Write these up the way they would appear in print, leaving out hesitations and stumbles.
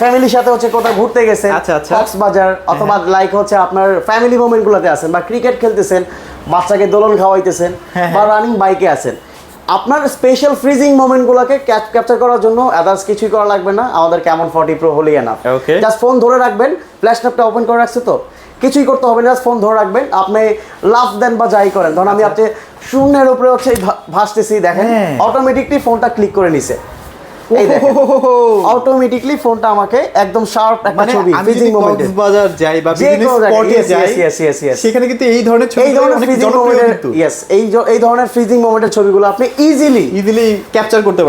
ফ্যামিলির সাথে হচ্ছে কোথাও ঘুরতে গেছেন, কক্সবাজার অথবা লাইক হচ্ছে আপনার ফ্যামিলি মোমেন্ট গুলোতে আছেন বা ক্রিকেট খেলতেছেন, বাচ্চাকে দোলন খাওয়াইতেছেন বা রানিং বাইকে আছেন, আপনার স্পেশাল ফ্রিজিং মোমেন্ট গুলোকে ক্যাপচার করার জন্য আদার্স কিছুই করা লাগবে না। আমাদের ক্যামন 40 প্রো হলেই এনাফ। জাস্ট ফোন ধরে রাখবেন, ফ্ল্যাশ ল্যাম্পটা ওপেন করে রাখছে তো কিছুই করতে হবে না, জাস্ট ফোন ধরে রাখবেন। আপনি লাফ দেন বা যাই করেন, ধরুন আমি আপনি শূন্যের উপরে হচ্ছে ভাসতেছি, দেখেন অটোমেটিকলি ফোনটা ক্লিক করে নিছে। এই দেখেন অটোমেটিকলি ফোনটা আমাকে একদম শার্প একটা ছবি ফ্রিজিং মোমেন্টে কক্সবাজার যাই বা বিভিন্ন স্পটে যাই সেখানে কিন্তু এই ধরনের ছবি অনেক জনপ্রিয় কিন্তু এই ধরনের ফ্রিজিং মোমেন্টের ছবিগুলো আপনি ইজিলি ক্যাপচার করতে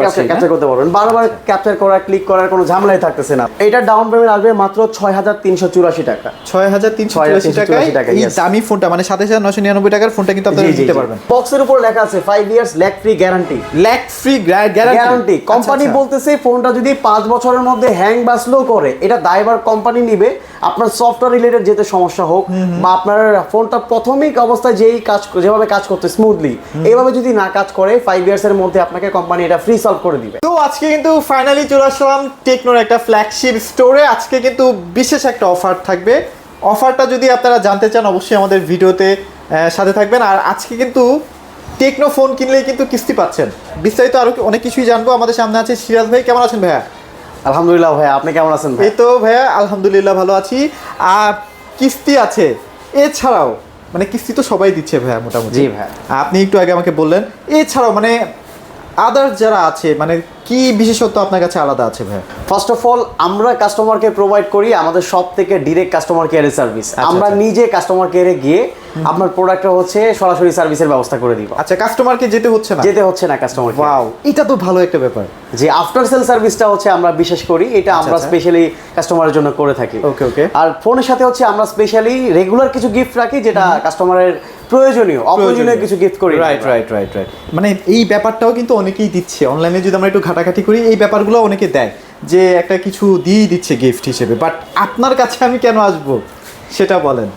পারবেন। বারবার ক্যাপচার করা ক্লিক করার কোনো ঝামেলাই থাকতেছে না। এটা ডাউন পেমেন্ট আসবে মাত্র 6384 টাকা। 6384 টাকা এই দামি ফোনটা মানে 7999 টাকার ফোনটা কিন্তু আপনারা নিতে পারবেন। বক্সের উপর লেখা আছে 5 years lag free guarantee. Lag free guarantee company বলতেছে ফোনটা যদি 5 বছরের মধ্যে হ্যাং বা স্লো করে এটা দায়ভার কোম্পানি নিবে। আপনার সফটওয়্যার রিলেটেড যেতে সমস্যা হোক বা আপনার ফোনটা প্রাথমিক অবস্থায় যেভাবে কাজ করতে স্মুথলি এইভাবে যদি না কাজ করে 5 ইয়ার্স এর মধ্যে আপনাকে কোম্পানি এটা ফ্রি সলভ করে দিবে। তো আজকে কিন্তু ফাইনালি চলে আসলাম টেকনোর একটা ফ্ল্যাগশিপ স্টোরে। আজকে কিন্তু বিশেষ একটা অফার থাকবে। অফারটা যদি আপনারা জানতে চান অবশ্যই আমাদের ভিডিওতে সাথে থাকবেন। আর আজকে কিন্তু টেকনো ফোন কিনলেই কিন্তু কিস্তি পাচ্ছেন। বিস্তারিত আরো অনেক কিছুই জানবো। আমাদের সামনে আছে সিরাজ ভাই। কেমন আছেন ভাইয়া? আলহামদুলিল্লাহ ভাইয়া, আপনি কেমন আছেন? এই তো ভাইয়া আলহামদুলিল্লাহ ভালো আছি। আর কিস্তি আছে এছাড়াও মানে কিস্তি তো সবাই দিচ্ছে ভাইয়া মোটামুটি। জি ভাইয়া, আপনি একটু আগে আমাকে বললেন এছাড়াও মানে আদার্স যারা আছে মানে কি বিশেষত্ব আপনার কাছে আলাদা আছে ভাই? ফার্স্ট অফ অল আমরা কাস্টমারকে প্রোভাইড করি আমাদের সব থেকে ডিরেক্ট কাস্টমার কেয়ারের সার্ভিস। আমরা নিজে কাস্টমার কেয়ারে গিয়ে আপনার প্রোডাক্টটা হচ্ছে সরাসরি সার্ভিসের ব্যবস্থা করে দিব। আচ্ছা, কাস্টমারকে যেতে হচ্ছে না কাস্টমার। ওয়াও, এটা তো ভালো একটা ব্যাপার যে আফটার সেল সার্ভিসটা হচ্ছে আমরা বিশেষ করি, এটা আমরা স্পেশালি কাস্টমারের জন্য করে থাকি। ওকে। আর ফোনের সাথে হচ্ছে আমরা স্পেশালি রেগুলার কিছু গিফট রাখি যেটা কাস্টমারের প্রয়োজনীয় অপ্রয়োজনীয় কিছু গিফট করি। রাইট। মানে এই ব্যাপারটাও কিন্তু অনেকেই দিচ্ছে অনলাইনে। যদি আমরা একটু ঘাটাঘাটি করি এই ব্যাপারগুলো অনেকে দেয় যে একটা কিছু দিয়ে দিচ্ছে গিফট হিসেবে। বাট আপনার কাছে আমি কেন আসবো সেটা বলেন।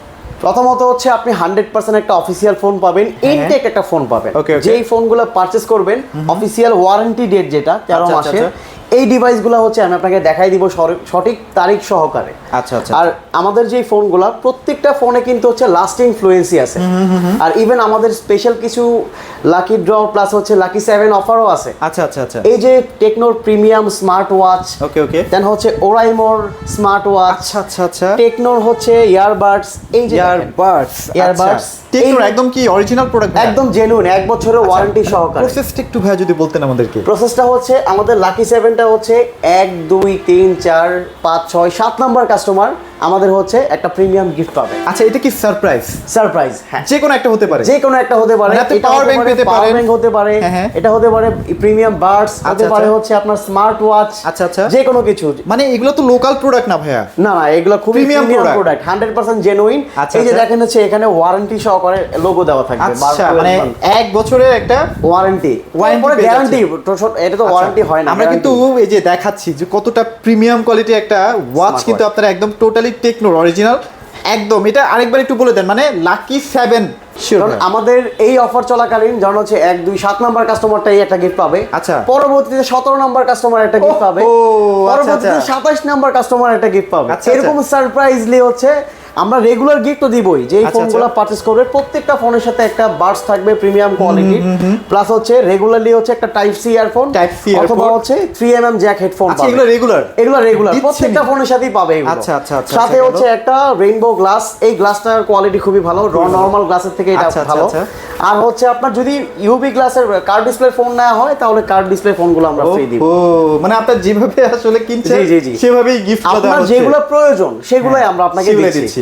প্রথমত হচ্ছে আপনি 100% একটা অফিসিয়াল ফোন পাবেন, ইনটেক একটা ফোন পাবেন। যেই ফোনগুলো পারচেজ করবেন অফিসিয়াল ওয়ারেন্টি ডেট যেটা 13 মাসের, এই ডিভাইসগুলো হচ্ছে আমি আপনাকে দেখাই দিব সঠিক তারিখ সহকারে। আচ্ছা। আর আমাদের যে ফোনগুলো প্রত্যেকটা ফোনে কিন্তু হচ্ছে লাস্টিং ফ্লুয়েন্সি আছে। আর ইভেন আমাদের স্পেশাল কিছু লাকি ড্র প্লাস হচ্ছে লাকি 7 অফারও আছে। আচ্ছা। এই যে টেকনোর প্রিমিয়াম স্মার্ট ওয়াচ, ওকে দেন হচ্ছে ওরাইমোর স্মার্ট ওয়াচ। আচ্ছা। টেকনোর হচ্ছে ইয়ারবাডস, এই যে ইয়ারবাডস টেকনোর একদম কি অরিজিনাল প্রোডাক্ট, একদম জেনুইন 1 বছরের ওয়ারেন্টি সহকারে। প্রসেসটা একটু ভাই যদি বলতেন আমাদেরকে। প্রসেসটা হচ্ছে আমাদের লাকি 7টা হচ্ছে 1 2 3 4 5 6 7 নাম্বার কাস্টমার আমাদের হচ্ছে একটা প্রিমিয়াম গিফট পাবে। আচ্ছা, এটা কি সারপ্রাইজ? হ্যাঁ, যে কোনো একটা হতে পারে। এটা পাওয়ার ব্যাংক হতে পারে, এটা হতে পারে প্রিমিয়াম বাডস, হতে পারে হচ্ছে আপনার স্মার্ট ওয়াচ। আচ্ছা। যে কোনো কিছু। মানে এগুলো তো লোকাল প্রোডাক্ট না ভাইয়া? না, এগুলো খুব প্রিমিয়াম প্রোডাক্ট, 100% জেনুইন। এই যে দেখেন হচ্ছে এখানে ওয়ারেন্টি সহকারে লোগো দেওয়া থাকবে। আচ্ছা, মানে 1 বছরের একটা ওয়ারেন্টি গ্যারান্টি। এটা তো ওয়ারেন্টি হয় না। আমরা কিন্তু এই যে দেখাচ্ছি যে কতটা প্রিমিয়াম কোয়ালিটি একটা ওয়াচ কিন্তু আপনারা একদম টোটালি টেকনোর অরিজিনাল একদম। এটা আরেকবার একটু বলে দেন, মানে লাকি 7 আমাদের এই অফার চলাকালীন যখন হচ্ছে 1 2 7 নাম্বার কাস্টমারটা এই একটা গিফট পাবে। আচ্ছা, পরবর্তীতে 17 নাম্বার কাস্টমার একটা গিফট পাবে। পরবর্তীতে 27 নাম্বার কাস্টমার একটা গিফট পাবে। এরকম সারপ্রাইজলি হচ্ছে আমরা রেগুলার গিফট তো দিবই। যে এই ফোনগুলো পারচেজ করবে প্রত্যেকটা ফোনের সাথে একটা বাডস থাকবে প্রিমিয়াম কোয়ালিটি, প্লাস হচ্ছে রেগুলারলি হচ্ছে একটা টাইপ সি ইয়ারফোন অথবা হচ্ছে 3mm জ্যাক হেডফোন পাবে। এগুলো রেগুলার প্রত্যেকটা ফোনের সাথেই পাবে এগুলো। আচ্ছা। সাথে হচ্ছে একটা রেইনবো গ্লাস, এই গ্লাসটার কোয়ালিটি খুবই ভালো, নরমাল গ্লাসের থেকে এটা ভালো। আর হচ্ছে আপনার যদি ইউভি গ্লাসের কার্ড ডিসপ্লে ফোন নেওয়া হয় তাহলে কার্ড ডিসপ্লে ফোনগুলো আমরা ফ্রি দিব। মানে আপনার যেভাবে আসলে কিনছেন সেভাবেই গিফট দেওয়া হচ্ছে। আপনার যেগুলো প্রয়োজন সেগুলোই আমরা আপনাকে দিচ্ছি।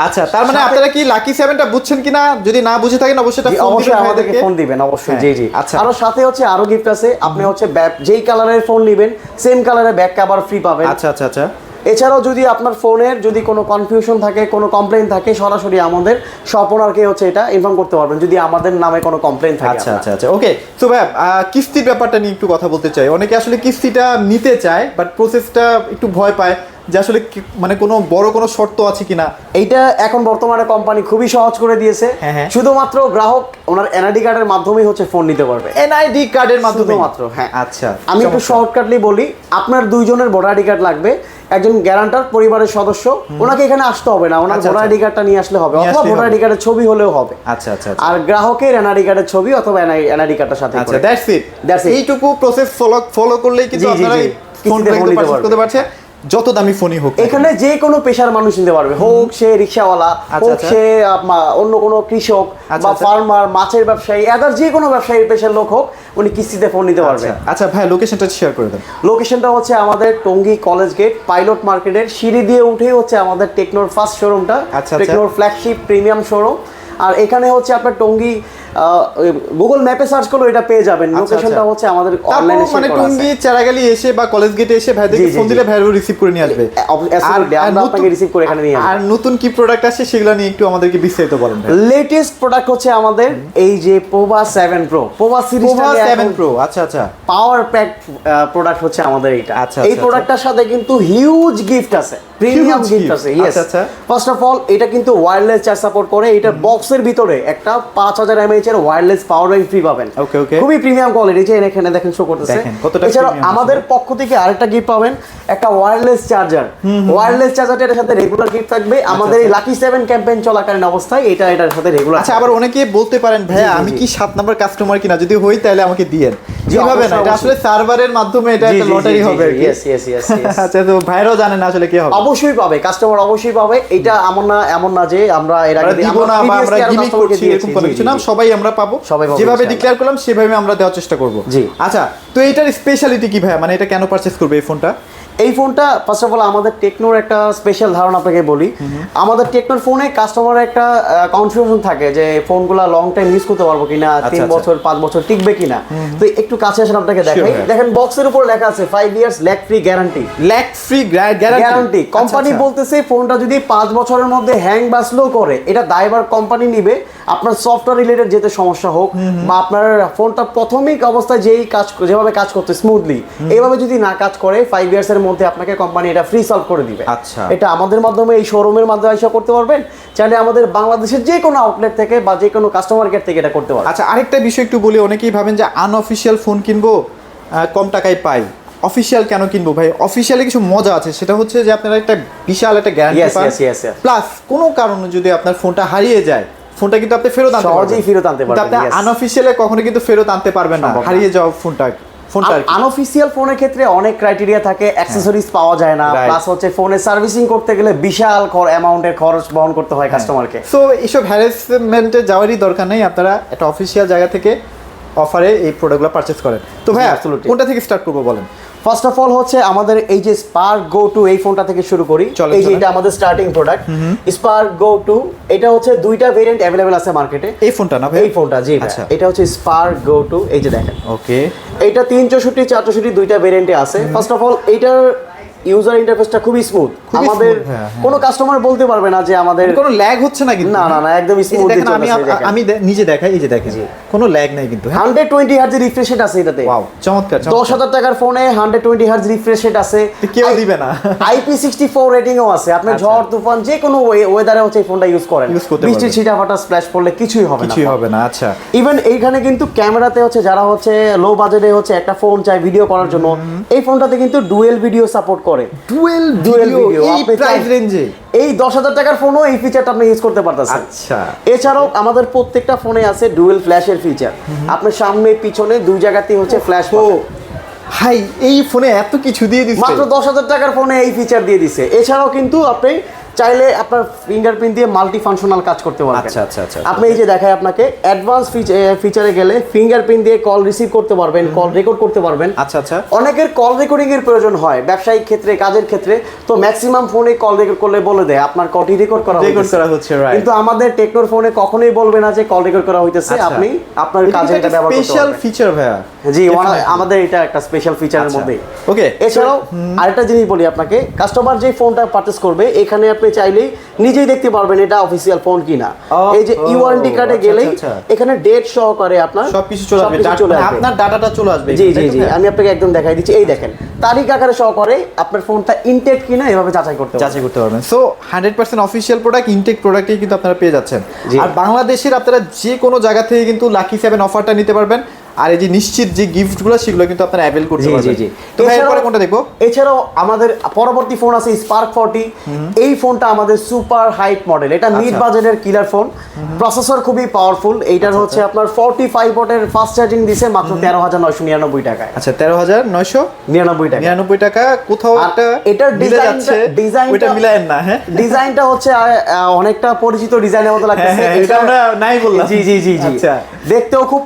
আচ্ছা, তার মানে আপনারা কি লাকি 7টা বুঝছেন কিনা? যদি না বুঝে থাকেন অবশ্যই আমাদেরকে ফোন দিবেন অবশ্যই। জি। আচ্ছা, আর সাথে হচ্ছে আরো গিফট আছে। আপনি হচ্ছে যেই কালারের ফোন নেবেন সেম কালারের ব্যাক কভার ফ্রি পাবেন। আচ্ছা। এছাড়াও যদি আপনার ফোনের যদি কোনো কনফিউশন থাকে, কোনো কমপ্লেইন থাকে, সরাসরি আমাদের শপ ওনারকে হচ্ছে এটা ইনফর্ম করতে পারবেন যদি আমাদের নামে কোনো কমপ্লেইন থাকে। আচ্ছা। ওকে, তো ভাই কিস্তির ব্যাপারটা নিয়ে একটু কথা বলতে চাই। অনেকে আসলে কিস্তিটা নিতে চায় বাট প্রসেসটা একটু ভয় পায় যে আসলে মানে কোনো বড় কোনো শর্ত আছে কিনা। এইটা এখন বর্তমানে কোম্পানি খুবই সহজ করে দিয়েছে। শুধুমাত্র গ্রাহক ওনার এনআইডি কার্ডের মাধ্যমেই হচ্ছে ফোন নিতে পারবে। এনআইডি কার্ডের মাধ্যমে মাত্র? হ্যাঁ। আচ্ছা, আমি একটু শর্টকাটলি বলি। আপনার 2 জনের ভোটার আইডি কার্ড লাগবে, একজন গ্যারান্টার পরিবারের সদস্য, ওনাকে এখানে আসতে হবে না, ওনার ভোটার আইডি কার্ডটা নিয়ে আসলে হবে, অথবা ভোটার আইডি কার্ডের ছবি হলেও হবে। আচ্ছা আচ্ছা। আর গ্রাহকের এনআইডি কার্ডের ছবি অথবা এনআইডি কার্ডটার সাথে আচ্ছা, দ্যাটস ইট। That's it. এইটুকু প্রসেস ফলো করলেই কিন্তু আপনারা ফোনটা করতে পারছে, যত দামি ফোনই হোক। এখানে যে কোনো পেশার মানুষ নিতে পারবে, হোক সে রিকশাওয়ালা, হোক সে অন্য কোনো কৃষক বা ফার্মার, মাছের ব্যবসায়ী, এদার যে কোনো ব্যবসায়ী পেশার লোক হোক, উনি কিস্তিতে ফোন নিতে পারবে। আচ্ছা ভাই, লোকেশনটা শেয়ার করে দেন। লোকেশনটা হচ্ছে আমাদের টঙ্গী কলেজ গেট, পাইলট মার্কেটের সিঁড়ি দিয়ে উঠেই হচ্ছে আমাদের টেকনোর ফার্স্ট শোরুমটা, টেকনোর ফ্ল্যাগশিপ প্রিমিয়াম শোরুম। আর এখানে হচ্ছে আপনার টঙ্গী গুগল ম্যাপে সার্চ করলে এটা পেয়ে যাবেন। লোকেশনটা হচ্ছে আমাদের অনলাইনে শেয়ার করা আছে। মানে টঙ্গী চারাগালি এসে বা কলেজ গেটে এসে ভাইদেরকে ফোন দিলে ভাইরা রিসিভ করে নিয়ে আসবে। আমরা আপনাকে রিসিভ করে এখানে নিয়ে আসব। আর নতুন কি প্রোডাক্ট আসছে সেগুলো নিয়ে একটু আমাদেরকে বিস্তারিত বলেন ভাই। লেটেস্ট প্রোডাক্ট হচ্ছে আমাদের এই যে পোভা 7 প্রো, পোভা সিরিজটা 7 প্রো। আচ্ছা আচ্ছা, পাওয়ার প্যাক প্রোডাক্ট হচ্ছে আমাদের এইটা। আচ্ছা, এই প্রোডাক্টটার সাথে কিন্তু হিউজ গিফট আছে, প্রিমিয়াম গিফট আছে। ইয়েস, ফার্স্ট অফ অল এটা কিন্তু ওয়্যারলেস চার্জ সাপোর্ট করে। এটা বক্সের ভিতরে একটা 5000 mAh এর ওয়্যারলেস পাওয়ার ব্যাংক ফ্রি পাবেন। ওকে ওকে, খুবই প্রিমিয়াম কোয়ালিটি। যে এখানে দেখেন শো করতেছে। এছাড়া আমাদের পক্ষ থেকে আরেকটা গিফট পাবেন, একটা ওয়্যারলেস চার্জার। ওয়্যারলেস চার্জারটা এর সাথে রেগুলার গিফট থাকবে। আমাদের এই লাকি 7 ক্যাম্পেইন চলাকালীন অবস্থায় এটার সাথে রেগুলার। আচ্ছা, আবার অনেকে বলতে পারেন ভাইয়া আমি কি 7 নাম্বার কাস্টমার কিনা, যদি হই তাহলে আমাকে দিয়েন। যেভাবে না, এটা আসলে সার্ভারের মাধ্যমে এটা একটা লটারি হবে। Yes yes yes. আচ্ছা, তো ভাইরাও জানেন না আসলে কি হবে। অবশ্যই পাবে, কাস্টমার অবশ্যই পাবে। এটা এমন না যে আমরা এর আগে দিব না বা আমরা গিমিক করছি এরকম কোনো কিছু না, সবাই আমরা পাবো। যেভাবে ডিক্লেয়ার করলাম সেভাবে আমরা দেওয়ার চেষ্টা করব। জি। আচ্ছা, তো এটার স্পেশালিটি কি ভাইয়া, মানে এটা কেন পারচেজ করবে এই ফোনটা? এই ফোনটা ফার্স্ট অফ অল আমাদের টেকনোর একটা স্পেশাল ধারণা আপনাকে বলি। আমাদের টেকনোর ফোনে কাস্টমারের একটা কনফিউশন থাকে যে ফোনগুলো লং টাইম ইউজ করতে পারবো কিনা, 3 বছর 5 বছর টিকবে কিনা। তো একটু কাছে আসেন আপনাকে দেখাই। দেখেন বক্সের উপর লেখা আছে 5 years lag free guarantee. Lag free guarantee. Company বলতেছে ফোনটা যদি 5 বছরের মধ্যে হ্যাং বা স্লো করে, এটা দায়ভার কোম্পানি নিবে। আপনার সফটওয়্যার রিলেটেড যেতে সমস্যা হোক বা আপনার ফোনটা প্রাথমিক অবস্থায় যেভাবে কাজ করতে স্মুথলি, এইভাবে যদি না কাজ করে 5 ইয়ার্স এর মধ্যে আপনাকে কোম্পানি এটা ফ্রি সলভ করে দিবে। আচ্ছা, এটা আমাদের মাধ্যমে এই শোরুমের মাধ্যমে এসে করতে পারবেন। চাইলে আমাদের বাংলাদেশের যে কোনো আউটলেট থেকে বা যে কোনো কাস্টমার কেয়ার থেকে এটা করতে পারবেন। আচ্ছা, আরেকটা বিষয় একটু বলি। অনেকেই ভাবেন যে আনঅফিশিয়াল ফোন কিনবো, কম টাকায় পাই, অফিশিয়াল কেন কিনবো? ভাই, অফিশিয়ালে কিছু মজা আছে। সেটা হচ্ছে যে আপনারা একটা বিশাল একটা গ্যারান্টি পান, প্লাস কোনো কারণে যদি আপনার ফোনটা হারিয়ে যায়, ফোনটা কিন্তু আপনি ফেরত আনতে পারবেন, সহজেই ফেরত আনতে পারবেন। আপনি আনঅফিশিয়ালে কখনো কিন্তু ফেরত আনতে পারবেন না হারিয়ে যাওয়া ফোনটা। আনঅফিশিয়াল ফোনের ক্ষেত্রে অনেক ক্রাইটেরিয়া থাকে, অ্যাকসেসরিজ পাওয়া যায় না, প্লাস হচ্ছে ফোনের সার্ভিসিং করতে গেলে বিশাল অ্যামাউন্টের খরচ বহন করতে হয় কাস্টমারকে। সো এইসব হ্যারাসমেন্টে যাওয়ারই দরকার নেই, আপনারা একটা অফিশিয়াল জায়গা থেকে অফারে এই প্রোডাক্টগুলো পারচেজ করেন। তো ভাই, কোনটা থেকে স্টার্ট করবো বলেন? ফার্স্ট অফ অল হচ্ছে আমাদের এই যে স্পার্ক গো টু, এই ফোনটা থেকে শুরু করি। এই যে এটা আমাদের starting product spark go to. এটা হচ্ছে দুইটা ভেরিয়েন্ট अवेलेबल আছে মার্কেটে। এই ফোনটা না ভাই? এই ফোনটা, জি। আচ্ছা, এটা হচ্ছে স্পার্ক গো টু। এই যে দেখেন, ওকে, এটা 364 464 দুইটা ভেরিয়েন্টে আছে। ফার্স্ট অফ অল এইটার ইউজার ইন্টারফেসটা খুবই স্মুথ। আমাদের কোনো কাস্টমার বলতে পারবে না যে আমাদের কোনো ল্যাগ হচ্ছে না কিন্তু। না না না, একদম স্মুথ। আমি নিজে দেখাই, এই যে দেখেন কোনো ল্যাগ নাই কিন্তু। 120 হার্জ রিফ্রেশ রেট আছে এটাতে। ওয়াও, চমৎকার। 10,000 টাকার ফোনে 120 হার্জ রিফ্রেশ রেট আছে, কেউ দিবে না। IP64 রেটিংও আছে। আপনি ঝড় তুফান যে কোনো ওয়েদারে হচ্ছে এই ফোনটা ইউজ করেন, বৃষ্টি ছিটা ফাটা স্প্ল্যাশ পড়লে কিছুই হবে না। আচ্ছা, ইভেন এইখানে কিন্তু ক্যামেরাতে হচ্ছে যারা হচ্ছে লো বাজেটে হচ্ছে একটা ফোন চাই ভিডিও করার জন্য, এই ফোনটাতে কিন্তু ডুয়েল ভিডিও সাপোর্ট করে। ডুয়েল ভিডিও এই প্রাইস রেঞ্জে, এই 10,000 টাকার ফোনও এই ফিচারটা আপনি ইউজ করতে পারতেছেন। আচ্ছা, এছাড়াও আমাদের প্রত্যেকটা ফোনে আছে ডুয়েল ফ্ল্যাশের ফিচার। আপনার সামনে পিছনে দুই জায়গাতেই হচ্ছে ফ্ল্যাশ। হাই, এই ফোনে এত কিছু দিয়ে দিচ্ছে, মাত্র 10,000 টাকার ফোনে এই ফিচার দিয়ে দিছে। এছাড়াও কিন্তু আপনি চাইলে আপনার ফিঙ্গারপ্রিন্ট দিয়ে মাল্টি ফাংশনাল কাজ করতে পারবেন। আচ্ছা আচ্ছা আচ্ছা, আপনি এই যে দেখায় আপনাকে অ্যাডভান্স ফিচারে গেলে ফিঙ্গারপ্রিন্ট দিয়ে কল রিসিভ করতে পারবেন, কল রেকর্ড করতে পারবেন। আচ্ছা আচ্ছা, অনেকের কল রেকর্ডিং এর প্রয়োজন হয় ব্যবসায়িক ক্ষেত্রে, কাজের ক্ষেত্রে। তো ম্যাক্সিমাম ফোনে কল রেকর্ড করলে বলে দেয় আপনার কলটি রেকর্ড করা হচ্ছে, রাইট। কিন্তু আমাদের টেকনোর ফোনে কখনোই বলবে না যে কল রেকর্ড করা হইতেছে। আপনি আপনার কাজে এটা ব্যবহার করতে পারবেন। স্পেশাল ফিচার ভাইয়া। জি, আমাদের এটা একটা স্পেশাল ফিচারের মধ্যে। ওকে, এছাড়াও আরেকটা জিনিস বলি আপনাকে, কাস্টমার যে ফোনটা পারচেজ করবে এখানে আপনি চাইলেই নিজেই দেখতে পারবেন এটা অফিসিয়াল ফোন কিনা। এই যে ইওয়ারেন্টি কার্ডে গেলেই এখানে ডেট সহকারে আপনার সবকিছু চলে আসবে, আপনার ডাটাটা চলে আসবে। জি জি জি, আমি আপনাকে একদম দেখাই দিচ্ছি। এই দেখেন, তারিখ আকারে সহকারে আপনার ফোনটা ইনটেক কিনা এভাবে যাচাই করতে পারবেন। সো 100% অফিশিয়াল প্রোডাক্ট, ইনটেক প্রোডাক্টই কিন্তু আপনারা পেয়ে যাচ্ছেন। আর বাংলাদেশের আপনারা যে কোনো জায়গা থেকে কিন্তু লাকি 7 অফারটা নিতে পারবেন। আর এই যে নিশ্চিত যে গিফটগুলো সেগুলো কিন্তু আপনারা অ্যাভেল করতে জি, পারবেন। জি, জি। তো ভাই এরপরে কোনটা দেখবো? এছাড়াও আমাদের পরবর্তী ফোন আছে স্পার্ক 40। এই ফোনটা আমাদের সুপার হাইট মডেল, এটা মিড বাজেটের কিলার ফোন, প্রসেসর খুবই পাওয়ারফুল। এইটার হচ্ছে আপনার 45 ওয়াটের ফাস্ট চার্জিং দিছে মাত্র 13,999 টাকায়। আচ্ছা 13,999 টাকা। 99 টাকা। কোথাও আর একটা এটার ডিজাইনটা ওইটা মিলায়েন না, হ্যাঁ ডিজাইনটা হচ্ছে অনেকটা পরিচিত ডিজাইনের মতো লাগতেছে। হ্যাঁ, এটা আমরা নাই বললাম। জি জি জি জি। আচ্ছা। দেখতেও খুব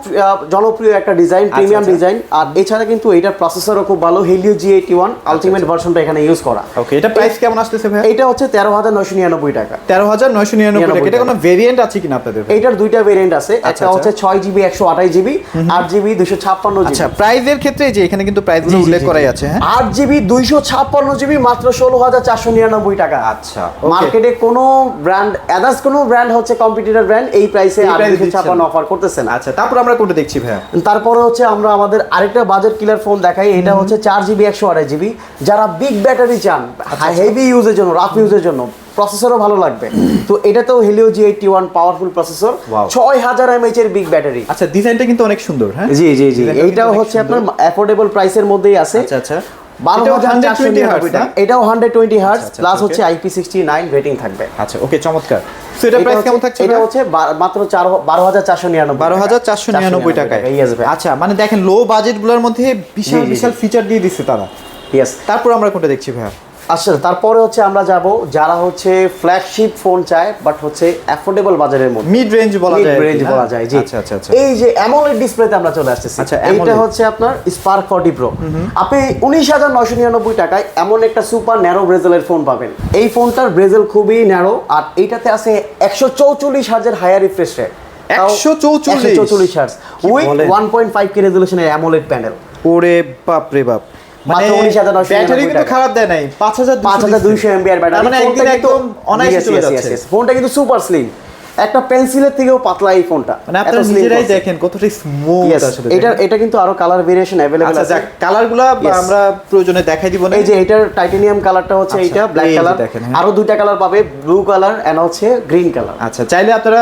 জনপ্রিয় একটা ডিজাইন, প্রিমিয়াম ডিজাইন। আর এছাড়া কিন্তু এটার প্রসেসরও খুব ভালো, Helio G81 আলটিমেট ভার্সনটা এখানে ইউজ করা। ওকে, এটা প্রাইস কেমন আসতেছে ভাই? এটা হচ্ছে 13,999 টাকা। 13,999 টাকা। এটা কোনো ভেরিয়েন্ট আছে কিনা আপনাদের? এটার দুইটা ভেরিয়েন্ট আছে, একটা হচ্ছে 6GB 128GB, 8GB 256GB। আচ্ছা, প্রাইসের ক্ষেত্রে যে এখানে কিন্তু প্রাইসগুলো উল্লেখ করাই আছে, হ্যাঁ 8GB 256GB মাত্র 16,499 টাকা। আচ্ছা, মার্কেটে কোনো ব্র্যান্ড, আদার্স কোনো ব্র্যান্ড হচ্ছে কম্পিটিটর ব্র্যান্ড এই প্রাইসে 256 অফার করতেছে না। আচ্ছা, তারপর আমরা কোনটা দেখছি ভাই? তারপরে হচ্ছে আমরা আমাদের আরেকটা বাজেট কিলার ফোন দেখাই। এটা হচ্ছে 4GB 128GB। যারা বিগ ব্যাটারি চান, হেভি ইউজের জন্য, রাফ ইউজের জন্য, প্রসেসরও ভালো লাগবে, তো এটাতেও Helio G81 powerful processor, 6000 mAh এর বিগ ব্যাটারি। আচ্ছা, ডিজাইনটা কিন্তু অনেক সুন্দর, হ্যাঁ জি জি জি। এইটাও হচ্ছে আপনার অ্যাফোর্ডেবল প্রাইসের মধ্যেই আছে। আচ্ছা আচ্ছা। 12,120 টাকা। এটাও 120 হার্টজ প্লাস হচ্ছে IP69 রেটিং থাকবে। আচ্ছা, ওকে, চমৎকার। সো এটা প্রাইস কেমন থাকছে? এটা হচ্ছে মাত্র 12,499 12,499 টাকায়। আচ্ছা, মানে দেখেন লো বাজেটগুলোর মধ্যে বিশাল বিশাল ফিচার দিয়ে দিচ্ছে তারা। ইয়েস। তারপর আমরা কোনটা দেখছি ভাই? আচ্ছা, তারপরে হচ্ছে আমরা যাব যারা হচ্ছে ফ্ল্যাগশিপ ফোন চায় বাট হচ্ছে অ্যাফোর্ডেবল বাজারের মধ্যে, মিড রেঞ্জ বলা যায়, মিড রেঞ্জ বলা যায়। জি। আচ্ছা আচ্ছা আচ্ছা। এই যে অ্যামোলেড ডিসপ্লেতে আমরা চলে আসতেছি। আচ্ছা, এটা হচ্ছে আপনার স্পার্ক 40 প্রো। আপনি 19,999 টাকায় এমন একটা সুপার ন্যারো ব্রেজেলের ফোন পাবেন। এই ফোনটার ব্রেজেল খুবই ন্যারো, আর এইটাতে আছে 144 হার্জের higher refresh rate. 144 hertz with 1.5K রেজোলিউশনের অ্যামোলেড প্যানেল। ওরে বাপ রে বাপ, মাত্র 19,999 ব্যাটারি কিন্তু খারাপ দেয় নাই, 5200 mAh ব্যাটারি। মানে একদিন একদম অনায়াসে চলে যাচ্ছে। ফোনটা কিন্তু সুপার স্লিম, একটা পেন্সিলের থেকেও পাতলা এই ফোনটা। মানে আপনারা নিজেরাই দেখেন কতটা স্মুথ আসলে। এটা কিন্তু আরো কালার ভেরিয়েশন अवेलेबल আছে। আচ্ছা, কালারগুলো আমরা প্রয়োজনে দেখাই দিব না। এই যে এটার টাইটানিয়াম কালারটা হচ্ছে এইটা, ব্ল্যাক কালার। আরো দুইটা কালার পাবে, ব্লু কালার এন্ড হচ্ছে গ্রিন কালার। আচ্ছা, চাইলে আপনারা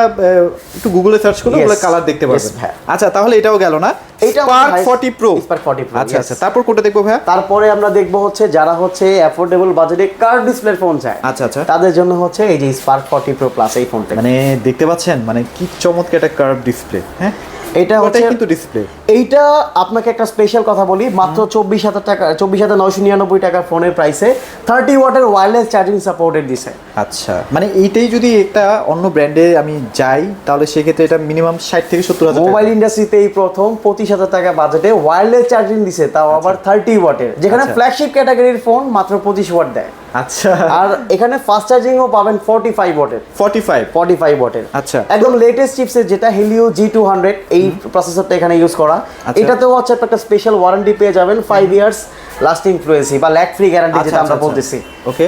একটু গুগলে সার্চ করলে ওগুলো কালার দেখতে পারবেন। আচ্ছা, তাহলে এটাও গেল না, স্পার্ক 40 প্রো। Spark 40 pro. আচ্ছা আচ্ছা, তারপর কোনটা দেখবো ভাই? তারপরে আমরা দেখবো হচ্ছে যারা হচ্ছে অ্যাফোর্ডেবল বাজেটে কার্ভ ডিসপ্লে ফোন চায়। আচ্ছা আচ্ছা, তাদের জন্য হচ্ছে এই যে স্পার্ক 40 প্রো প্লাস এই ফোনটা। মানে দেখতে পাচ্ছেন মানে কি চমৎকার একটা কার্ভ ডিসপ্লে, হ্যাঁ এটা হচ্ছে কিন্তু ডিসপ্লে। এইটা আপনাকে একটা স্পেশাল কথা বলি, মাত্র 24,000 টাকা, 24,999 টাকা ফোনের প্রাইসে 30 ওয়াটের ওয়্যারলেস চার্জিং সাপোর্টেড দিছে। আচ্ছা, মানে এইটাই যদি একটা অন্য ব্র্যান্ডে আমি যাই তাহলে সেক্ষেত্রে এটা মিনিমাম 60 থেকে 70,000। মোবাইল ইন্ডাস্ট্রিতে এই প্রথম 25,000 টাকা বাজেটে ওয়্যারলেস চার্জিং দিছে, তাও আবার 30 ওয়াটের, যেখানে ফ্ল্যাগশিপ ক্যাটাগরির ফোন মাত্র 25 ওয়াট দেয়। আচ্ছা, আর এখানে ফাস্ট চার্জিংও পাবেন 45 ওয়াটের। 45 ওয়াটের। আচ্ছা, একদম লেটেস্ট চিপসেট যেটা Helio G200, এই প্রসেসরটা এখানে ইউজ করা। এটাতেও হচ্ছে একটা স্পেশাল ওয়ারেন্টি পেয়ে যাবেন, 5 ইয়ার্স লাস্টিং ফ্লুয়েন্সি বা ল্যাগ ফ্রি গ্যারান্টি যেটা আমরা বলতেছি। ওকে,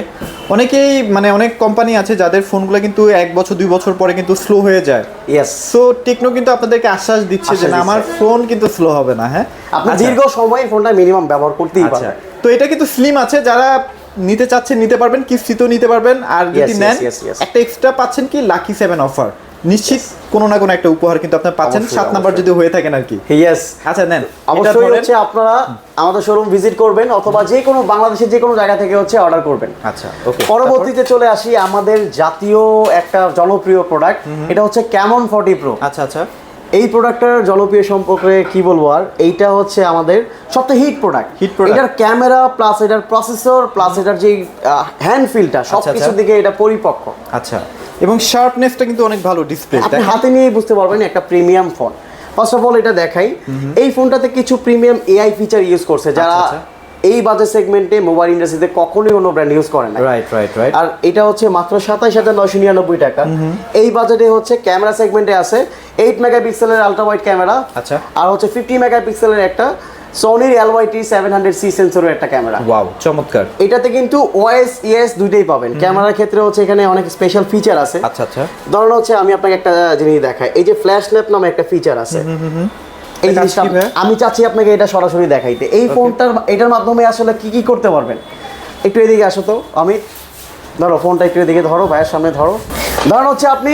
অনেকেই মানে অনেক কোম্পানি আছে যাদের ফোনগুলো কিন্তু 1 বছর 2 বছর পরে কিন্তু স্লো হয়ে যায়। ইয়েস। সো টেকনো কিন্তু আপনাদেরকে আশ্বাস দিচ্ছে যে না, আমার ফোন কিন্তু স্লো হবে না। হ্যাঁ, আপনি দীর্ঘ সময় ফোনটা মিনিমাম ব্যবহার করতেই পারবেন। তো এটা কিন্তু স্লিম আছে, যারা নিতে চাচ্ছেন নিতে পারবেন, কিস্তিতেও নিতে পারবেন। আর যদি নেন একটা এক্সট্রা পাচ্ছেন কি লাকি 7 অফার, নিশ্চিত কোনো না কোনো একটা উপহার কিন্তু আপনি পাচ্ছেন, 7 নাম্বার যদি হয়ে থাকেন আর কি। ইয়েস। আচ্ছা, নেন অবশ্যই হচ্ছে আপনারা আমাদের শোরুম ভিজিট করবেন অথবা যে কোনো বাংলাদেশের যে কোনো জায়গা থেকে হচ্ছে অর্ডার করবেন। আচ্ছা, ওকে। পরবর্তীতে চলে আসি আমাদের জাতীয় একটা জনপ্রিয় প্রোডাক্ট, এটা হচ্ছে Camon 40 Pro। আচ্ছা আচ্ছা, এই প্রোডাক্টের জনপ্রিয় সম্পর্কে কি বলবো আর, এইটা হচ্ছে আমাদের সবচেয়ে হিট প্রোডাক্ট। এটার ক্যামেরা প্লাস এটার প্রসেসর প্লাস এটার যে হ্যান্ড ফিলটা সবকিছুর দিকে এটা পরিপক্ক। আচ্ছা, এবং শার্পনেসটা কিন্তু অনেক ভালো ডিসপ্লে, আপনি হাতে নিয়ে বুঝতে পারবেন একটা premium phone. First of all এটা দেখাই, এই ফোনটাতে কিছু প্রিমিয়াম এআই ফিচার ইউজ করছে যারা এই বাজেট সেগমেন্টে মোবাইল ইন্ডাস্ট্রিতে কখনোই অন্য ব্র্যান্ড ইউজ করে না। Right right right. আর এটা হচ্ছে মাত্র 27,999 টাকা। এই বাজেটে হচ্ছে ক্যামেরা সেগমেন্টে আছে 8 মেগাপিক্সেলের আলট্রা ওয়াইড ক্যামেরা। আচ্ছা, আর হচ্ছে 50 মেগাপিক্সেলের একটা সোনির LYT 700C সেন্সরের একটা ক্যামেরা। ওয়াও, চমৎকার। এটাতে কিন্তু OS ES দুইটাই পাবেন। ক্যামেরার ক্ষেত্রে হচ্ছে এখানে অনেক স্পেশাল ফিচার আছে। আচ্ছা আচ্ছা, ধরুন হচ্ছে আমি আপনাকে একটা জিনিস দেখাই, এই যে ফ্ল্যাশ ল্যাম্প নামে একটা ফিচার আছে। এই জিনিসটা আমি চাচ্ছি আপনাকে এটা সরাসরি দেখাইতে। এই ফোনটার এটার মাধ্যমে আসলে কি কি করতে পারবেন, একটু এদিকে আসো তো। আমি ধরো ফোনটা একটু এদিকে ধরো, ভাইয়ের সামনে ধরো। ধরুন হচ্ছে আপনি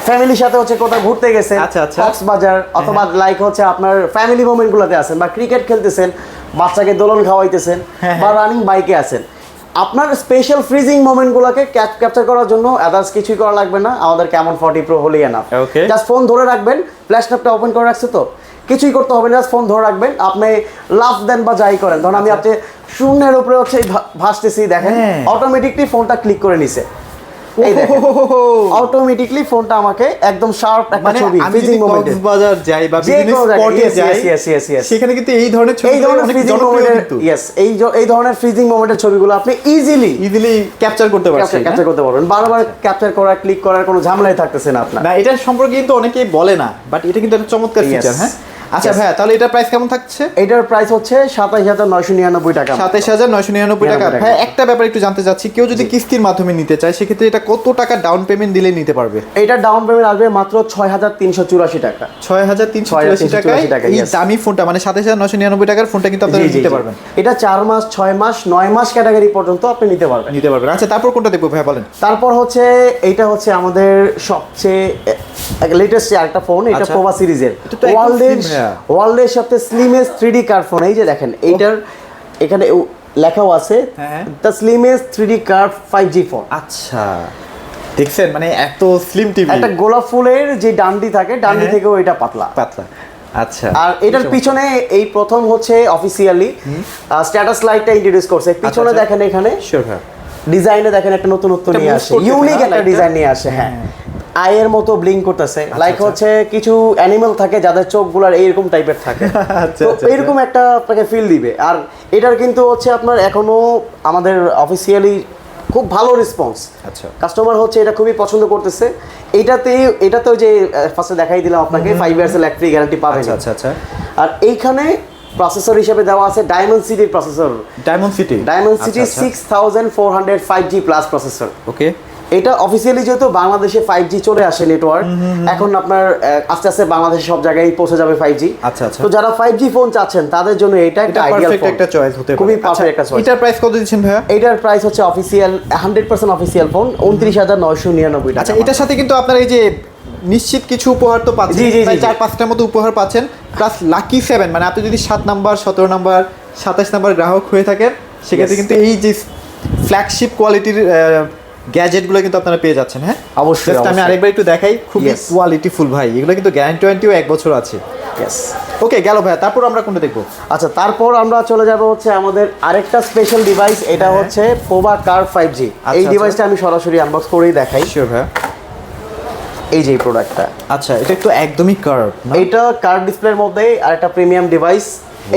ফ্যামিলির সাথে হচ্ছে কোথাও ঘুরতে গেছেন, আচ্ছা, আচ্ছা। কক্সবাজার অথবা লাইক হচ্ছে আপনার ফ্যামিলি মোমেন্ট গুলোতে আছেন বা ক্রিকেট খেলতেছেন, বাচ্চাকে দোলন খাওয়াইতেছেন বা রানিং বাইকে আছেন, আপনার স্পেশাল ফ্রিজিং মোমেন্টগুলোকে ক্যাপচার করার জন্য আদার্স কিছুই করা লাগবে না, আমাদের ক্যামন 40 প্রো হলেই এনাফ। Okay. জাস্ট ফোন ধরে রাখবেন, ফ্ল্যাশ ল্যাম্পটা ওপেন করে রাখছে তো কিছুই করতে হবে না, জাস্ট ফোন ধরে রাখবেন, আপনি লাফ দেন বা যাই করেন, ধরুন আমি আপনি শূন্যের উপরে হচ্ছে ভাসতেছি দেখেন, হ্যাঁ। অটোমেটিকলি ফোনটা ক্লিক করে নিছে, এই দেখেন অটোমেটিকলি ফোনটা আমাকে একদম শার্প একটা মানে ছবি আমি ফ্রিজিং যদি মোমেন্টে কক্সবাজার যাই বা যে বিভিন্ন কোনো জায়গায়, স্পটে yes, যাই yes, yes, yes. সেখানে কিন্তু এই ধরনের ছবি এই ধরনের অনেক ফ্রিজিং জনপ্রিয় মোমেন্টের কিন্তু এই ধরনের ফ্রিজিং মোমেন্টের ছবিগুলো আপনি ইজিলি ক্যাপচার করতে পারছেন না? ক্যাপচার করতে পারবেন, বারবার ক্যাপচার করা ক্লিক করার কোনো ঝামেলাই থাকতেছে না আপনার। না এটা সম্পর্কে কিন্তু অনেকেই বলে না, বাট এটা কিন্তু একটা চমৎকার Yes. ফিচার। হ্যাঁ আচ্ছা Yes. ভাইয়া, তাহলে এটার প্রাইস কেমন থাকছে? এটার প্রাইস হচ্ছে 27,999 টাকা। 27,999 টাকা। টাকা। ভাই একটা ব্যাপার একটু জানতে চাচ্ছি, কেউ যদি কিস্তির মাধ্যমে নিতে চায় সেক্ষেত্রে এটা কত টাকা ডাউন পেমেন্ট দিলে নিতে পারবে? এটা ডাউন পেমেন্ট আসবে মাত্র 6,384 টাকা। 6,384 টাকায় 6,384 টাকা, এই yes. দামি ফোনটা মানে 27,999 টাকার ফোনটা কিন্তু আপনারা জি, জি, নিতে জি। পারবেন। এটা 4 মাস 6 মাস 9 মাস ক্যাটাগরি পর্যন্ত আপনি নিতে পারবেন। আচ্ছা তারপর কোনটা দেখবো ভাইয়া বলেন? তারপর হচ্ছে এইটা হচ্ছে আমাদের সবচেয়ে লেটেস্ট একটা ফোন, এটা আচ্ছা। পোভা সিরিজের এটা তো একদম slim, হ্যাঁ। ওয়ার্ল্ডের সবচেয়ে স্লিমেস্ট 3D কার্ভ ফোন। এই যে দেখেন এইটার এখানে লেখাও আছে হ্যাঁ। The slimmest 3D curve 5G phone. আচ্ছা দেখছেন মানে এত স্লিম টিভি, একটা গোলাপ ফুলের যে ডান্ডি থাকে ডান্ডি হ্যাঁ। থেকেও এটা পাতলা। পাতলা। আচ্ছা আর এটার পিছনে এই প্রথম হচ্ছে অফিসিয়ালি স্ট্যাটাস লাইটটা ইন্ট্রোডিউস করছে। পিছনে আচ্ছা। দেখেন এখানে শিওর ভাই ডিজাইনে দেখেন একটা নতুনত্ব এটা নিয়ে move আসে, করতেছে ইউনিক না একটা light-টা? ডিজাইন নিয়ে আসে। হ্যাঁ, আয়ের মতো ব্লিঙ্ক করতেছে, লাইক আচ্ছা। হচ্ছে কিছু অ্যানিমাল থাকে যাদের চোখগুলার এইরকম টাইপের থাকে, আচ্ছা, তো আচ্ছা, এরকম একটা আপনাকে ফিল দিবে। আর এটার কিন্তু হচ্ছে আপনার এখনো আমাদের অফিসিয়ালি খুব ভালো রেসপন্স, আচ্ছা কাস্টমার হচ্ছে এটা খুবই পছন্দ করতেছে। এটাতেও যে ফার্স্টে দেখাই দিলাম আপনাকে 5 ইয়ার্স ইলেকট্রিক গ্যারান্টি পাবেন। আচ্ছা আচ্ছা আচ্ছা। আর এইখানে প্রসেসর হিসেবে দেওয়া আছে ডায়মন্ড সিটির processor, Dimensity 6400 5G plus processor. Okay. এটা অফিসিয়ালি যেহেতু বাংলাদেশে 5G চলে আসে নেটওয়ার্ক, এখন আপনার আস্তে আস্তে বাংলাদেশে সব জায়গায় পৌঁছে যাবে 5G। আচ্ছা আচ্ছা। তো যারা 5G ফোন চাচ্ছেন তাদের জন্য এটা একটা আইডিয়াল পারফেক্ট ফোন, একটা চয়েস হতে পারে। খুবই পারফেক্ট একটা চয়েস। এটার প্রাইস কত দিচ্ছেন ভাইয়া? এটার প্রাইস হচ্ছে অফিসিয়াল 100% অফিসিয়াল ফোন 29,999 টাকা। আচ্ছা এটার সাথে কিন্তু আপনার এই যে নিশ্চিত কিছু উপহার তো পাচ্ছেন, জি, জি, জি, প্রায় জি। 4-5টার মতো উপহার পাচ্ছেন, প্লাস লাকি 7 মানে আপনি যদি 7 নাম্বার 17 নাম্বার 27 নাম্বার গ্রাহক হয়ে থাকেন সেক্ষেত্রে Yes. কিন্তু এই যে ফ্ল্যাগশিপ কোয়ালিটির গ্যাজেটগুলো কিন্তু আপনারা পেয়ে যাচ্ছেন। হ্যাঁ অবশ্যই, Just আমি অবশ্যই। আরেকবার একটু দেখাই, খুবই Yes. কোয়ালিটিফুল ভাই, এগুলো কিন্তু গ্যারান্টিও 1 বছর আছে। Yes. ওকে গেল ভাইয়া, তারপর আমরা কোনটা দেখবো? আচ্ছা তারপর আমরা চলে যাব হচ্ছে আমাদের আরেকটা স্পেশাল ডিভাইস, এটা হ্যাঁ। হচ্ছে পোভা কার্ভ 5G। আচ্ছা, এই আচ্ছা। ডিভাইসটা আমি সরাসরি আনবক্স করেই দেখাই। শিওর ভাইয়া। এই যে প্রোডাক্টটা, আচ্ছা এটা একটু একদমই কার্ভ না? এইটা কার্ভ ডিসপ্লের মধ্যে আরেকটা প্রিমিয়াম ডিভাইস।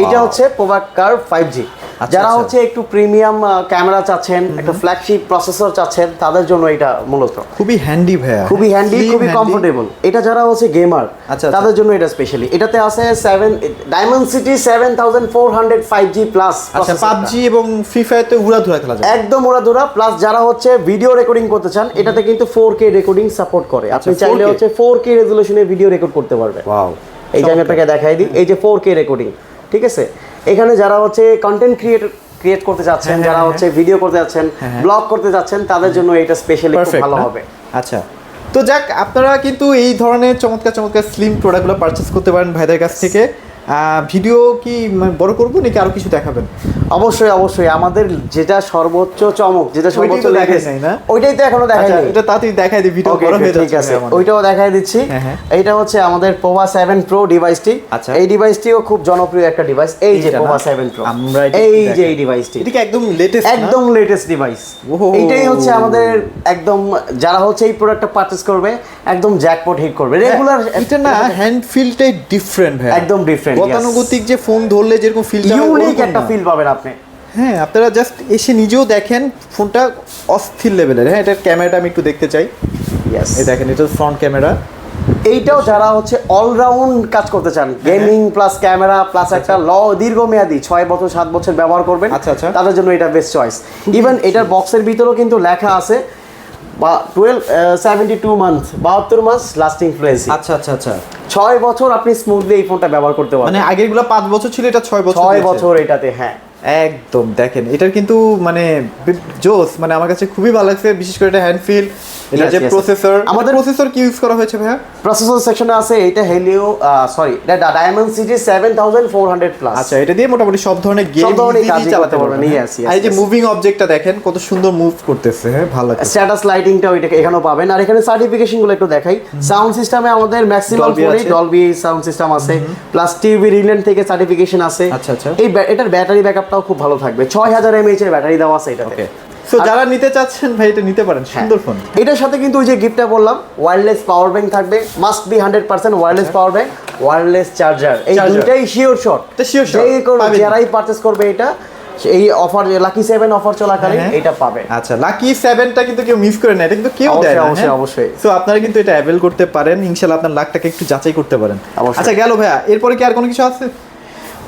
এইটা হচ্ছে পোভা কার্ভ 5G। আচ্ছা, যারা আচ্ছা। হচ্ছে একটু প্রিমিয়াম ক্যামেরা চাচ্ছেন, একটা ফ্ল্যাগশিপ প্রসেসর চাচ্ছেন, তাদের জন্য এটা মূলত খুবই হ্যান্ডি ভাইয়া, খুবই হ্যান্ডি, Slim, খুবই handy। কমফোর্টেবল। এটা যারা হচ্ছে গেমার আচ্ছা, তাদের জন্য এটা স্পেশালি। এটাতে আছে ডায়মন্ড সিটি 7400 5G প্লাস। আচ্ছা পাবজি এবং ফ্রি ফায়ার তো উড়াধুরা খেলা যায়। একদম ওরাদুরা প্লাস। যারা হচ্ছে ভিডিও রেকর্ডিং করতে চান, এটাতে কিন্তু 4K রেকর্ডিং সাপোর্ট করে। আপনি আচ্ছা, চাইলে 4K? হচ্ছে 4K রেজুলেশনে ভিডিও রেকর্ড করতে পারবেন। ওয়াও, এই যে আমি আপনাকে দেখাই দিই, এই যে 4K রেকর্ডিং, ঠিক আছে। এখানে যারা হচ্ছে কন্টেন্ট ক্রিয়েট করতে যাচ্ছেন, যারা হচ্ছে ভিডিও করতে যাচ্ছেন, ব্লগ করতে যাচ্ছেন, তাদের জন্য এটা স্পেশালি খুব পারফেক্ট ভালো হবে। আচ্ছা তো যাক, আপনারা কিন্তু এই ধরনের চমৎকার চমৎকার স্লিম প্রোডাক্টগুলো পারচেস করতে পারেন ভাইদের কাছ থেকে। ভিডিও কি বড় করবো নাকি আরো কিছু দেখাবেন? অবশ্যই অবশ্যই, আমাদের যেটা সর্বোচ্চ চমক, যেটা ওইটাই সর্বোচ্চ তো দেখাই লেগেছে নাই না? ওইটাই তো এখনো দেখাই আচ্ছা, নাই। এটা তাড়াতাড়ি দেখাই দিই, ভিডিও Okay, বড় okay, হয়ে ঠিক যাচ্ছে আছে, আমাদের। ওইটাও দেখাই দিচ্ছি। হ্যাঁ, হ্যাঁ। এইটা হচ্ছে আমাদের পোভা 7 প্রো ডিভাইসটি। আচ্ছা। এই ডিভাইসটিও খুব জনপ্রিয় একটা ডিভাইস। এই যে এইটা না? পোভা 7 প্রো, আমরা এটা এই একটু যে দেখাই। এই ডিভাইসটি এটা কি একদম লেটেস্ট? একদম লেটেস্ট ডিভাইস। ওহো। এইটাই হচ্ছে আমাদের একদম, যারা হচ্ছে এই প্রোডাক্টটা পারচেজ করবে একদম জ্যাকপট হিট করবে। রেগুলার এটা না হ্যান্ড ফিলটাই ডিফারেন্ট ভাই, একদম different, yes. গতানুগতিক যে ফোন ধরলে যেরকম ফিলটা ইউনিক একটা ফিল পাবেন আপনি। হ্যাঁ আপনারা জাস্ট এসে নিজেও দেখেন ফোনটা অস্থির লেভেলের। হ্যাঁ এটার ক্যামেরাটা আমি একটু দেখতে চাই। ইয়েস, এই দেখেন এটা ফ্রন্ট ক্যামেরা। এইটাও যারা হচ্ছে অলরাউন্ড কাজ করতে চান, গেমিং প্লাস ক্যামেরা প্লাস একটা দীর্ঘমেয়াদী 6 বছর 7 বছর ব্যবহার করবেন, আচ্ছা, আচ্ছা। তাদের জন্য এটা বেস্ট চয়েস। ইভেন এটার বক্সের ভিতরেও কিন্তু লেখা আছে বা 72 মান্থ, 72 মাস লাস্টিং ফ্লুয়েন্সি। আচ্ছা আচ্ছা আচ্ছা, 6 বছর আপনি স্মুথলি এই ফোনটা ব্যবহার করতে মানে পারবেন। আগেরগুলো 5 বছর ছিল, এটা 6 বছর 6 দিয়েছে। বছর এটাতে, হ্যাঁ একদম দেখেন এটার কিন্তু মানে জোস, মানে আমার কাছে খুবই ভালো লাগছে, বিশেষ করে এটা হ্যান্ড ফিল এটা Yes, যে yes. প্রসেসর আমাদের আমাদের- প্রসেসর কি ইউজ করা হয়েছে ভাইয়া? প্রসেসর সেকশনে আছে এটা হেলিও এটা ডায়মন্ড সিটি 7400 প্লাস। আচ্ছা, এটা দিয়ে মোটামুটি সব ধরনের গেম ধরনের ইজিলি কাজই চালাতে করতে পারবেন। পারবেন। Yes, yes, আর এই যে yes. মুভিং অবজেক্টটা দেখেন কত সুন্দর মুভ করতেছে, হ্যাঁ ভালো লাগছে। স্ট্যাটাস লাইটিংটাও এটা এখানেও পাবেন। আর এখানে সার্টিফিকেশন গুলো একটু দেখাই। সাউন্ড সিস্টেমে আমাদের ম্যাক্সিমাম Dolby ফোনে আছে। ডলবি সাউন্ড সিস্টেম আছে, প্লাস টিভি রিলেন্ট থেকে সার্টিফিকেশন আছে। আচ্ছা, আচ্ছা। এটার ব্যাটারি ব্যাকআপটাও খুব ভালো থাকবে। 6000 mAh এর ব্যাটারি দেওয়া আছে এটাতে। ওকে, সো যারা নিতে চাচ্ছেন ভাই এটা নিতে পারেন, সুন্দর ফোন। এটার সাথে কিন্তু ওই যে গিফটটা বললাম, ওয়্যারলেস পাওয়ার ব্যাংক থাকবে, must be 100% wireless power bank, wireless charger, এই Charger। দুইটাই শিওর শট। এটা sure shot, পাবেন। যারাই পারচেজ করবে এটা, এই অফার লাকি 7 অফার চলাকালীন হ্যাঁ। এটা পাবে। আচ্ছা, লাকি 7টা কিন্তু কেউ মিস করে না, এটা কিন্তু কেউ দেয় না। অবশ্যই, অবশ্যই। সো আপনারা কিন্তু এটা অ্যাভেল করতে পারেন, ইনশাআল্লাহ আপনার লাকটাকে একটু যাচাই করতে পারেন। অবশ্যই। আচ্ছা গেল ভাইয়া, এরপরে কি আর কোনো কিছু আছে?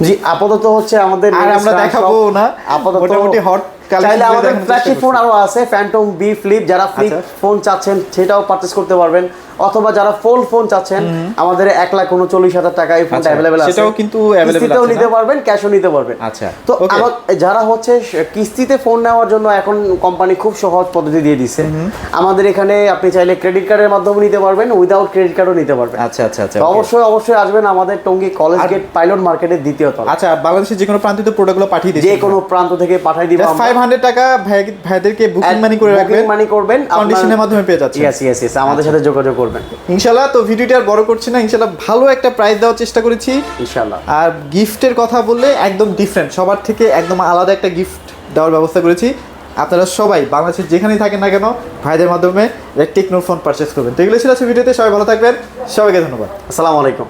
জি, আপাতত হচ্ছে আমাদের আর আমরা দেখাবো না, আপাতত মোটামুটি হট চাইলে আমাদের ফ্ল্যাগশিপ ফোন আরো আছে, ফ্যান্টম বি ফ্লিপ। যারা ফ্লিপ আচ্ছা। ফোন চাচ্ছেন সেটাও পারচেজ করতে পারবেন, অথবা যারা ফোল্ড ফোন চাচ্ছেন আমাদের 1,39,000 টাকা এই ফোনটা আচ্ছা, অ্যাভেলেবেল আছে। সেটাও কিন্তু available কিস্তিতেও আছে, নিতে না? পারবেন, ক্যাশও নিতে পারবেন। আচ্ছা, তো okay. যারা হচ্ছে কিস্তিতে ফোন নেওয়ার জন্য এখন কোম্পানি খুব সহজ পদ্ধতি দিয়ে দিচ্ছে। আমাদের এখানে আপনি চাইলে ক্রেডিট কার্ডের মাধ্যমে নিতে পারবেন, উইদাউট ক্রেডিট কার্ডও নিতে পারবেন। আচ্ছা আচ্ছা আচ্ছা, তো okay. অবশ্যই আসবেন আমাদের টঙ্গী কলেজ গেট পাইলট মার্কেটের দ্বিতীয় তলা। আচ্ছা, বাংলাদেশের যে কোনো প্রান্তিত প্রোডাক্টগুলো পাঠিয়ে দিচ্ছি, যে কোনো প্রান্ত থেকে পাঠাই দিব। 500 টাকা ভাইদেরকে বুকিং মানি করে রাখবেন, মানি করবেন, কন্ডিশনের মাধ্যমে পেয়ে যাচ্ছেন। ইয়েস আমাদের সাথে যোগাযোগ করবেন ইনশাআল্লাহ। তো ভিডিওটি আর বড় করছি না, ইনশাআল্লাহ ভালো একটা প্রাইস দেওয়ার চেষ্টা করেছি। ইনশাআল্লাহ। আর গিফটের কথা বললে একদম ডিফারেন্ট, সবার থেকে একদম আলাদা একটা গিফট দেওয়ার ব্যবস্থা করেছি। আপনারা সবাই বাংলাদেশের যেখানেই থাকেন না কেন ভাইদের মাধ্যমে টেকনো ফোন পারচেস করবেন। তো এগুলো ছিল ভিডিওতে, সবাই ভালো থাকবেন, সবাইকে ধন্যবাদ। আসসালামু আলাইকুম।